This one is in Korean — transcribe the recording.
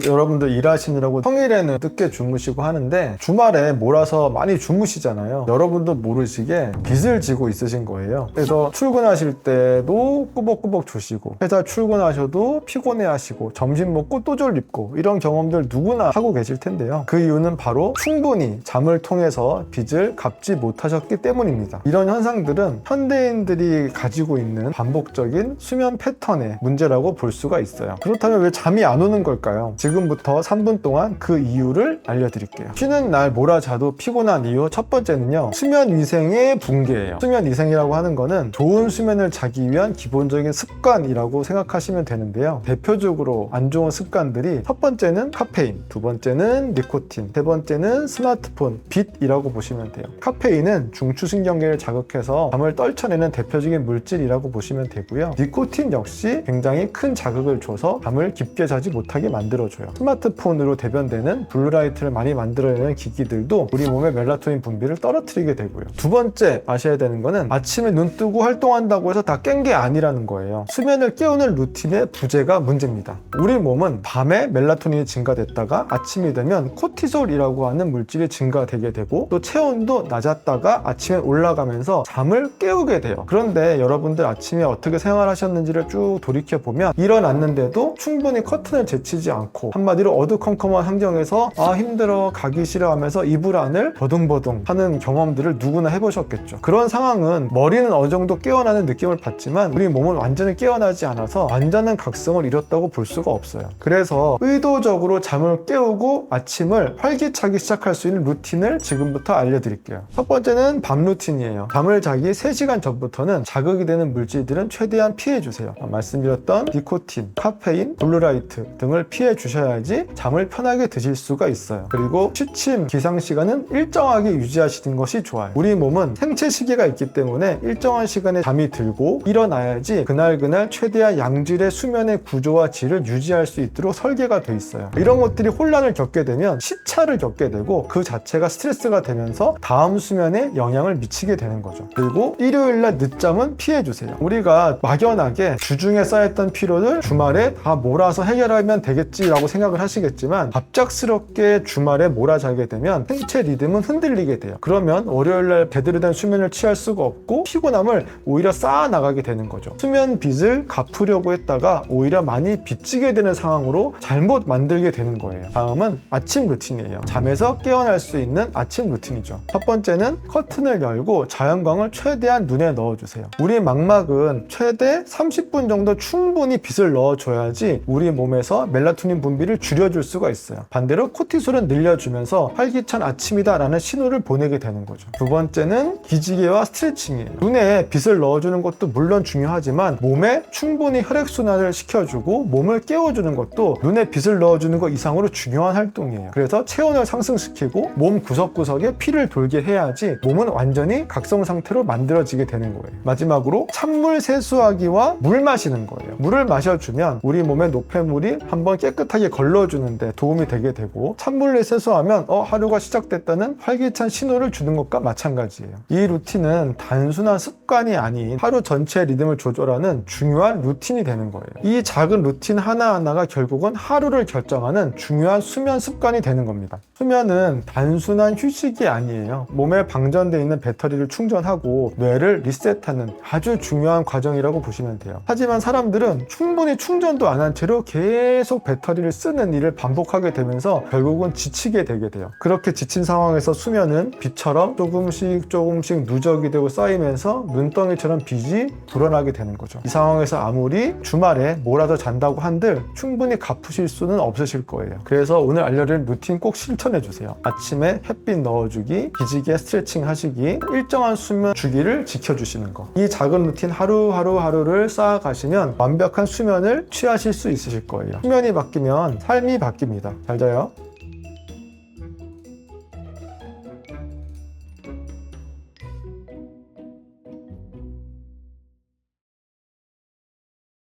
여러분들 일하시느라고 평일에는 늦게 주무시고 하는데 주말에 몰아서 많이 주무시잖아요. 여러분도 모르시게 빚을 지고 있으신 거예요. 그래서 출근하실 때도 꾸벅꾸벅 주시고 회사 출근하셔도 피곤해 하시고 점심 먹고 또 졸립고 이런 경험들 누구나 하고 계실 텐데요. 그 이유는 바로 충분히 잠을 통해서 빚을 갚지 못하셨기 때문입니다. 이런 현상들은 현대인들이 가지고 있는 반복적인 수면 패턴의 문제라고 볼 수가 있어요. 그렇다면 왜 잠이 안 오는 걸까요? 지금부터 3분 동안 그 이유를 알려드릴게요. 쉬는 날 몰아자도 피곤한 이유 첫 번째는요, 수면 위생의 붕괴예요. 수면 위생이라고 하는 거는 좋은 수면을 자기 위한 기본적인 습관이라고 생각하시면 되는데요. 대표적으로 안 좋은 습관들이 첫 번째는 카페인, 두 번째는 니코틴, 세 번째는 스마트폰, 빛이라고 보시면 돼요. 카페인은 중추신경계를 자극해서 잠을 떨쳐내는 대표적인 물질이라고 보시면 되고요. 니코틴 역시 굉장히 큰 자극을 줘서 잠을 깊게 자지 못하게 만들어줘요. 스마트폰으로 대변되는 블루라이트를 많이 만들어내는 기기들도 우리 몸의 멜라토닌 분비를 떨어뜨리게 되고요. 두 번째 아셔야 되는 거는 아침에 눈 뜨고 활동한다고 해서 다 깬 게 아니라는 거예요. 수면을 깨우는 루틴의 부재가 문제입니다. 우리 몸은 밤에 멜라토닌이 증가됐다가 아침이 되면 코티솔이라고 하는 물질이 증가되게 되고 또 체온도 낮았다가 아침에 올라가면서 잠을 깨우게 돼요. 그런데 여러분들 아침에 어떻게 생활하셨는지를 쭉 돌이켜보면 일어났는데도 충분히 커튼을 제치지 않고 한마디로 어두컴컴한 환경에서 힘들어 가기 싫어 하면서 이불 안을 버둥버둥 하는 경험들을 누구나 해보셨겠죠. 그런 상황은 머리는 어느 정도 깨어나는 느낌을 받지만 우리 몸은 완전히 깨어나지 않아서 완전한 각성을 이뤘다고 볼 수가 없어요. 그래서 의도적으로 잠을 깨우고 아침을 활기차게 시작할 수 있는 루틴을 지금부터 알려드릴게요. 첫 번째는 밤 루틴이에요. 잠을 자기 3시간 전부터는 자극이 되는 물질들은 최대한 피해주세요. 말씀드렸던 니코틴, 카페인, 블루라이트 등을 피해 주셔야지 잠을 편하게 드실 수가 있어요. 그리고 취침, 기상 시간은 일정하게 유지하시는 것이 좋아요. 우리 몸은 생체 시계가 있기 때문에 일정한 시간에 잠이 들고 일어나야지 그날 최대한 양질의 수면의 구조와 질을 유지할 수 있도록 설계가 돼 있어요. 이런 것들이 혼란을 겪게 되면 시차를 겪게 되고 그 자체가 스트레스가 되면서 다음 수면에 영향을 미치게 되는 거죠. 그리고 일요일날 늦잠은 피해주세요. 우리가 막연하게 주중에 쌓였던 피로를 주말에 다 몰아서 해결하면 되겠지라고 생각을 하시겠지만 갑작스럽게 주말에 몰아자게 되면 생체 리듬은 흔들리게 돼요. 그러면 월요일날 제대로 된 수면을 취할 수가 없고 피곤함을 오히려 쌓아나가게 되는 거죠. 수면 빚을 갚으려고 했다가 오히려 많이 빚지게 되는 상황으로 잘못 만들게 되는 거예요. 다음은 아침 루틴이에요. 잠에서 깨어날 수 있는 아침 루틴이죠. 첫 번째는 커튼을 열고 자연광을 최대한 눈에 넣어주세요. 우리 망막은 최대 30분 정도 충분히 빛을 넣어줘야지 우리 몸에서 멜라토닌 분비를 줄여줄 수가 있어요. 반대로 코티솔은 늘려주면서 활기찬 아침이다 라는 신호를 보내게 되는 거죠. 두 번째는 기지개와 스트레칭이에요. 눈에 빛을 넣어주는 것도 물론 중요하지만 몸에 충분히 혈액순환을 시켜주고 몸을 깨워주는 것도 눈에 빛을 넣어주는 것 이상으로 중요한 활동이에요. 그래서 체온을 상승시키고 몸 구석구석에 피를 돌게 해야지 몸은 완전히 각성 상태로 만들어지게 되는 거예요. 마지막으로 찬물 세수하기와 물 마시는 거예요. 물을 마셔주면 우리 몸의 노폐물이 한번 깨끗하게 걸러주는데 도움이 되게 되고 찬물을 세수하면 하루가 시작됐다는 활기찬 신호를 주는 것과 마찬가지예요. 이 루틴은 단순한 습관이 아닌 하루 전체의 리듬을 조절하는 중요한 루틴이 되는 거예요. 이 작은 루틴 하나하나가 결국은 하루를 결정하는 중요한 수면 습관이 되는 겁니다. 수면은 단순한 휴식이 아니에요. 몸에 방전되어 있는 배터리를 충전하고 뇌를 리셋하는 아주 중요한 과정이라고 보시면 돼요. 하지만 사람들은 충분히 충전도 안 한 채로 계속 배터리를 쓰는 일을 반복하게 되면서 결국은 지치게 되게 돼요. 그렇게 지친 상황에서 수면은 빛처럼 조금씩 누적이 되고 쌓이면서 눈덩이처럼 빚이 불어나게 되는 거죠. 이 상황에서 아무리 주말에 몰아서 잔다고 한들 충분히 갚으실 수는 없으실 거예요. 그래서 오늘 알려드린 루틴 꼭 실천해 주세요. 아침에 햇빛 넣어주기, 기지개 스트레칭 하시기, 일정한 수면 주기를 지켜주시는 거. 이 작은 루틴 하루를 쌓아가시면 완벽한 수면을 취하실 수 있으실 거예요. 수면이 바뀌면 삶이 바뀝니다. 잘 자요.